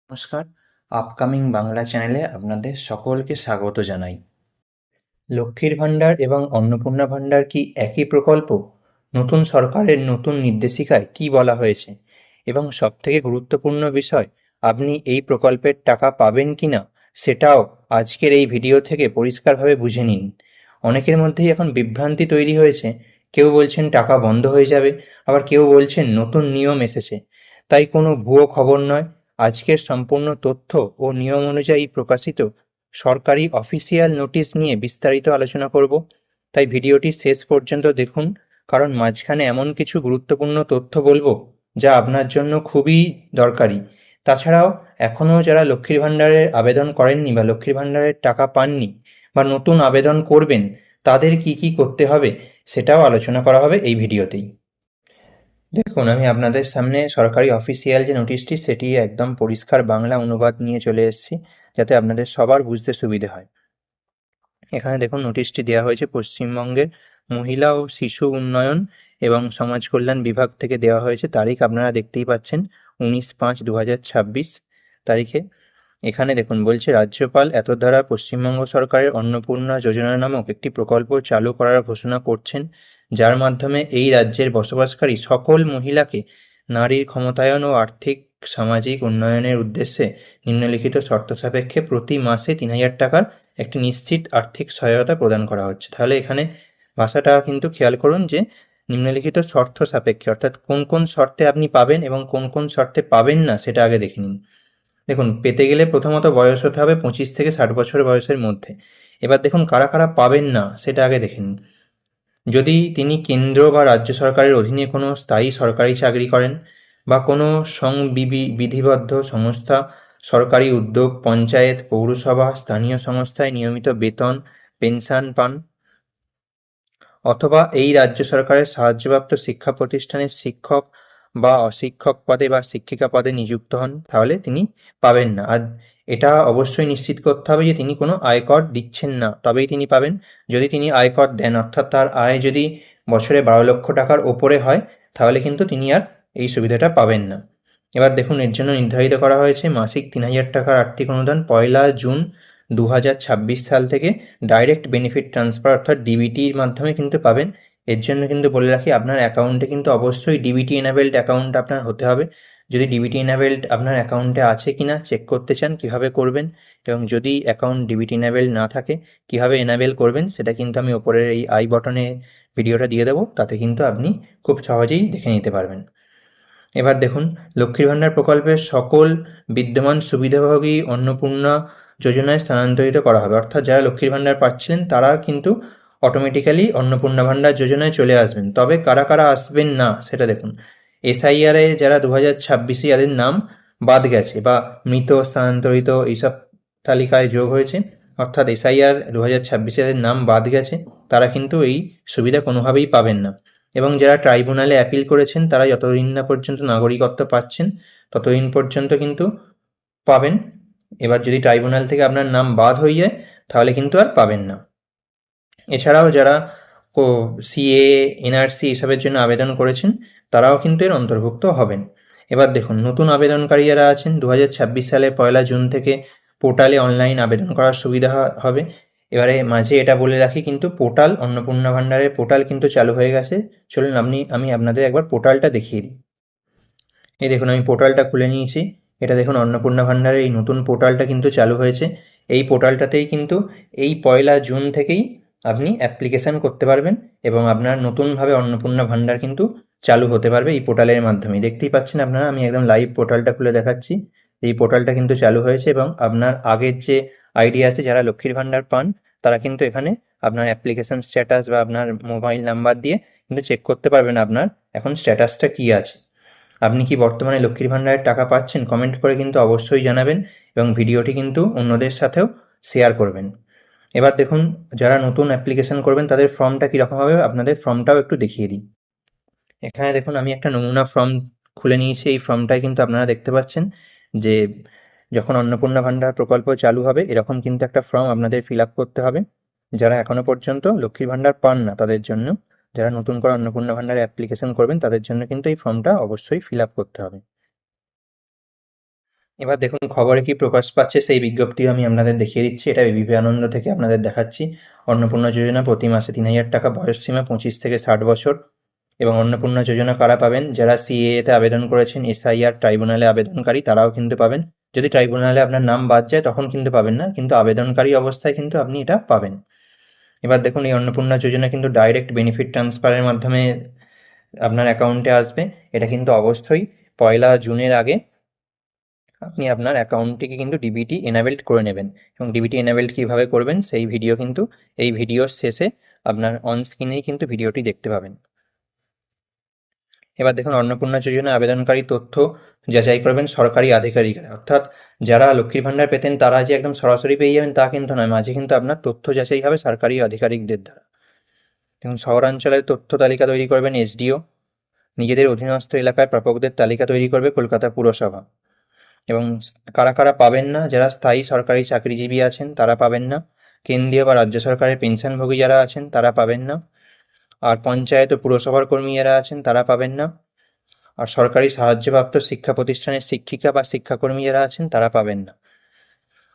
নমস্কার, আপকামিং বাংলা চ্যানেলে আপনাদের সকলকে স্বাগত জানাই। লক্ষ্মীর ভাণ্ডার এবং অন্নপূর্ণা ভাণ্ডার কি একই প্রকল্প? নতুন সরকারের নতুন নির্দেশিকায় কি বলা হয়েছে? এবং সবথেকে গুরুত্বপূর্ণ বিষয়, আপনি এই প্রকল্পের টাকা পাবেন কিনা সেটাও আজকের এই ভিডিও থেকে পরিষ্কারভাবে বুঝে নিন। অনেকের মধ্যেই এখন বিভ্রান্তি তৈরি হয়েছে। কেউ বলছেন টাকা বন্ধ হয়ে যাবে, আবার কেউ বলছেন নতুন নিয়ম এসেছে। তাই কোনো ভুয়ো খবর নয়, আজকের সম্পূর্ণ তথ্য ও নিয়ম অনুযায়ী প্রকাশিত সরকারি অফিসিয়াল নোটিশ নিয়ে বিস্তারিত আলোচনা করব। তাই ভিডিওটি শেষ পর্যন্ত দেখুন, কারণ মাঝখানে এমন কিছু গুরুত্বপূর্ণ তথ্য বলবো যা আপনার জন্য খুবই দরকারি। তাছাড়াও এখনও যারা লক্ষ্মীর ভাণ্ডারের আবেদন করেননি বা লক্ষ্মীর ভাণ্ডারের টাকা পাননি বা নতুন আবেদন করবেন, তাদের কি কি করতে হবে সেটাও আলোচনা করা হবে এই ভিডিওতেই। দেখুন, আমি আপনাদের সামনে সরকারি অফিসিয়াল যে নোটিশটি সেটি একদম পরিষ্কার বাংলা অনুবাদ নিয়ে চলে এসেছি, যাতে আপনাদের সবার বুঝতে সুবিধে হয়। এখানে দেখুন, নোটিশটি দেওয়া হয়েছে পশ্চিমবঙ্গের মহিলা ও শিশু উন্নয়ন এবং সমাজ কল্যাণ বিভাগ থেকে দেওয়া হয়েছে। তারিখ আপনারা দেখতেই পাচ্ছেন, 19/5/2026 তারিখে। এখানে দেখুন বলছে, রাজ্যপাল এত দ্বারা পশ্চিমবঙ্গ সরকারের অন্নপূর্ণা যোজনা নামক একটি প্রকল্প চালু করার ঘোষণা করছেন, যার মাধ্যমে এই রাজ্যের বসবাসকারী সকল মহিলাকে নারীর ক্ষমতায়ন ও আর্থিক সামাজিক উন্নয়নের উদ্দেশ্যে নিম্নলিখিত শর্ত সাপেক্ষে প্রতি মাসে 3,000 টাকার একটি নিশ্চিত আর্থিক সহায়তা প্রদান করা হচ্ছে। তাহলে এখানে ভাষাটা কিন্তু খেয়াল করুন যে নিম্নলিখিত শর্ত সাপেক্ষে, অর্থাৎ কোন কোন শর্তে আপনি পাবেন এবং কোন কোন শর্তে পাবেন না সেটা আগে দেখে নিন। দেখুন, পেতে গেলে প্রথমত বয়স হতে হবে 25 থেকে 60 বছর বয়সের মধ্যে। এবার দেখুন কারা কারা পাবেন না সেটা আগে দেখে নিন। যদি তিনি কেন্দ্র বা রাজ্য সরকারের অধীনে কোনো স্থায়ী সরকারি চাকরি করেন বা কোনো বিধিবদ্ধ সংস্থা, সরকারি উদ্যোগ, পঞ্চায়েত, পৌরসভা, স্থানীয় সংস্থায় নিয়মিত বেতন পেনশন পান, অথবা এই রাজ্য সরকারের সাহায্যপ্রাপ্ত শিক্ষা প্রতিষ্ঠানের শিক্ষক বা অশিক্ষক পদে বা শিক্ষিকা পদে নিযুক্ত হন, তাহলে তিনি পাবেন না। আর এটা অবশ্যই নিশ্চিত করতে হবে যে তিনি কোনো আয়কর দিচ্ছেন না, তবেই তিনি পাবেন। যদি তিনি আয়কর দেন, অর্থাৎ তার আয় যদি বছরে 12 লক্ষ টাকার ওপরে হয়, তাহলে কিন্তু তিনি আর এই সুবিধাটা পাবেন না। এবার দেখুন, এর জন্য নির্ধারিত করা হয়েছে মাসিক 3,000 টাকার আর্থিক অনুদান 1 জুন 2026 সাল থেকে ডাইরেক্ট বেনিফিট ট্রান্সফার অর্থাৎ ডিবিটির মাধ্যমে কিন্তু পাবেন। এর জন্য কিন্তু বলে রাখি, আপনার অ্যাকাউন্টে কিন্তু অবশ্যই ডিবিটি এনাবেলড অ্যাকাউন্ট আপনার হতে হবে। যদি ডিবিটি এনাবেলড আপনার অ্যাকাউন্টে আছে কিনা চেক করতে চান, কিভাবে করবেন, এবং যদি অ্যাকাউন্ট ডিবিটি এনাবেলড না থাকে কিভাবে এনাবেল করবেন, সেটা কিন্তু আমি ওপরের এই আই বটনে ভিডিওটা দিয়ে দেবো, তাতে কিন্তু আপনি খুব সহজেই দেখে নিতে পারবেন। এবার দেখুন, লক্ষ্মীর ভাণ্ডার প্রকল্পের সকল বিদ্যমান সুবিধাভোগী অন্নপূর্ণা যোজনায় স্থানান্তরিত করা হবে। অর্থাৎ যারা লক্ষ্মীর ভাণ্ডার পাচ্ছিলেন তারা কিন্তু অটোমেটিক্যালি অন্নপূর্ণা ভাণ্ডার যোজনায় চলে আসবেন। তবে কারা কারা আসবেন না সেটা দেখুন। এসআইআরে যারা 2026-এ যাদের নাম বাদ গেছে বা মৃত, স্থানান্তরিত এইসব তালিকায় যোগ হয়েছে, অর্থাৎ এসআইআর 2026-এ যাদের নাম বাদ গেছে, তারা কিন্তু এই সুবিধা কোনোভাবেই পাবেন না। এবং যারা ট্রাইব্যুনালে অ্যাপিল করেছেন তারা যতদিন না পর্যন্ত নাগরিকত্ব পাচ্ছেন ততদিন পর্যন্ত কিন্তু পাবেন। এবার যদি ট্রাইব্যুনাল থেকে আপনার নাম বাদ হয়ে যায় তাহলে কিন্তু আর পাবেন না। এছাড়াও যারা সিএএ, এনআরসি এসবের জন্য আবেদন করেছেন তারাও কিন্তু এর অন্তর্ভুক্ত হবেন। এবার দেখুন, নতুন আবেদনকারী যারা আছেন 2026 সালের 1 জুন থেকে পোর্টালে অনলাইন আবেদন করার সুবিধা হবে। এবারে মাঝে এটা বলে রাখি, কিন্তু পোর্টাল, অন্নপূর্ণা ভাণ্ডারের পোর্টাল কিন্তু চালু হয়ে গেছে। চলুন আমি আপনাদের একবার পোর্টালটা দেখিয়ে দিই। এই দেখুন, আমি পোর্টালটা খুলে নিয়েছি। এটা দেখুন, অন্নপূর্ণা ভাণ্ডারের এই নতুন পোর্টালটা কিন্তু চালু হয়েছে। এই পোর্টালটাতেই কিন্তু এই 1 জুন থেকেই আপনি অ্যাপ্লিকেশান করতে পারবেন এবং আপনার নতুনভাবে অন্নপূর্ণা ভাণ্ডার কিন্তু চালু হতে পারবে এই পোর্টালের মাধ্যমে। দেখতেই পাচ্ছেন আপনারা, আমি একদম লাইভ পোর্টালটা খুলে দেখাচ্ছি। এই পোর্টালটা কিন্তু চালু হয়েছে এবং আপনার আগের যে আইডি আছে, যারা লক্ষ্মীর ভাণ্ডার পান তারা কিন্তু এখানে আপনার অ্যাপ্লিকেশান স্ট্যাটাস বা আপনার মোবাইল নাম্বার দিয়ে কিন্তু চেক করতে পারবেন আপনার এখন স্ট্যাটাসটা কী আছে। আপনি কি বর্তমানে লক্ষ্মীর ভাণ্ডারের টাকা পাচ্ছেন, কমেন্ট করে কিন্তু অবশ্যই জানাবেন এবং ভিডিওটি কিন্তু অন্যদের সাথেও শেয়ার করবেন। এবার দেখুন, যারা নতুন অ্যাপ্লিকেশন করবেন তাদের ফর্মটা কীরকম হবে আপনাদের ফর্মটাও একটু দেখিয়ে দিই। এখানে দেখুন, আমি একটা নমুনা ফর্ম খুলে নিয়েছি। এই ফর্মটায় কিন্তু আপনারা দেখতে পাচ্ছেন যে যখন অন্নপূর্ণা ভাণ্ডার প্রকল্প চালু হবে এরকম কিন্তু একটা ফর্ম আপনাদের ফিল আপ করতে হবে। যারা এখনো পর্যন্ত লক্ষ্মীর ভাণ্ডার পান না তাদের জন্য, যারা নতুন করে অন্নপূর্ণা ভাণ্ডারে অ্যাপ্লিকেশন করবেন তাদের জন্য কিন্তু এই ফর্মটা অবশ্যই ফিল আপ করতে হবে। এবার দেখুন খবরে কি প্রকাশ পাচ্ছে সেই বিজ্ঞপ্তিও আমি আপনাদের দেখিয়ে দিচ্ছি। এটা এবিপি আনন্দ থেকে আপনাদের দেখাচ্ছি। অন্নপূর্ণা যোজনা প্রতি মাসে 3,000 টাকা, বয়সসীমা 25 থেকে 60 বছর। এবং অন্নপূর্ণা যোজনা কারা পাবেন? যারা সিএএতে আবেদন করেছেন, এসআইআর ট্রাইব্যুনালে আবেদনকারী, তারাও কিন্তু পাবেন। যদি ট্রাইব্যুনালে আপনার নাম বাদ যায় তখন কিন্তু পাবেন না, কিন্তু আবেদনকারী অবস্থায় কিন্তু আপনি এটা পাবেন। এবার দেখুন এই অন্নপূর্ণা যোজনা কিন্তু ডাইরেক্ট বেনিফিট ট্রান্সফারের মাধ্যমে আপনার অ্যাকাউন্টে আসবে। এটা কিন্তু অবশ্যই 1 জুনের আগে আপনি আপনার অ্যাকাউন্টটিকে কিন্তু ডিবিটি এনাবেলড করে নেবেন। এবং ডিবিটি এনাবেলড কীভাবে করবেন সেই ভিডিও কিন্তু এই ভিডিওর শেষে আপনার অন স্ক্রিনেই কিন্তু ভিডিওটি দেখতে পাবেন। এবার দেখুন অন্নপূর্ণা যোজনা আবেদনকারী তথ্য যাচাই করবেন সরকারি আধিকারিকরা। অর্থাৎ যারা লক্ষ্মীর ভাণ্ডার পেতেন তারা যে একদম সরাসরি পেয়ে যাবেন তা কিন্তু নয়, মাঝে কিন্তু আপনার তথ্য যাচাই হবে সরকারি আধিকারিকদের দ্বারা। দেখুন শহরাঞ্চলের তথ্য তালিকা তৈরি করবেন এসডিও। নিজেদের অধীনস্থ এলাকায় প্রাপকদের তালিকা তৈরি করবে কলকাতা পুরসভা। এবং কারা কারা পাবেন না? যারা স্থায়ী সরকারি চাকরিজীবী আছেন তারা পাবেন না। কেন্দ্রীয় বা রাজ্য সরকারের পেনশনভোগী যারা আছেন তারা পাবেন না। আর পঞ্চায়েত ও পুরসভার কর্মী যারা আছেন তারা পাবেন না। আর সরকারি সাহায্যপ্রাপ্ত শিক্ষা প্রতিষ্ঠানের শিক্ষিকা বা শিক্ষাকর্মী যারা আছেন তারা পাবেন না।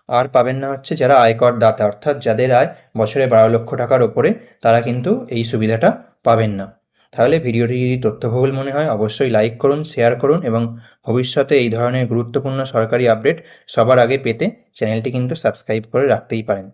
আর পাবেন না হচ্ছে যারা আয়কর দাতা, অর্থাৎ যাদের আয় বছরে 12 লক্ষ টাকার ওপরে, তারা কিন্তু এই সুবিধাটা পাবেন না। তাহলে ভিডিওটি যদি তথ্যবহুল মনে হয় অবশ্যই লাইক করুন, শেয়ার করুন এবং ভবিষ্যতে এই ধরনের গুরুত্বপূর্ণ সরকারি আপডেট সবার আগে পেতে চ্যানেলটি কিন্তু সাবস্ক্রাইব করে রাখতেই পারেন।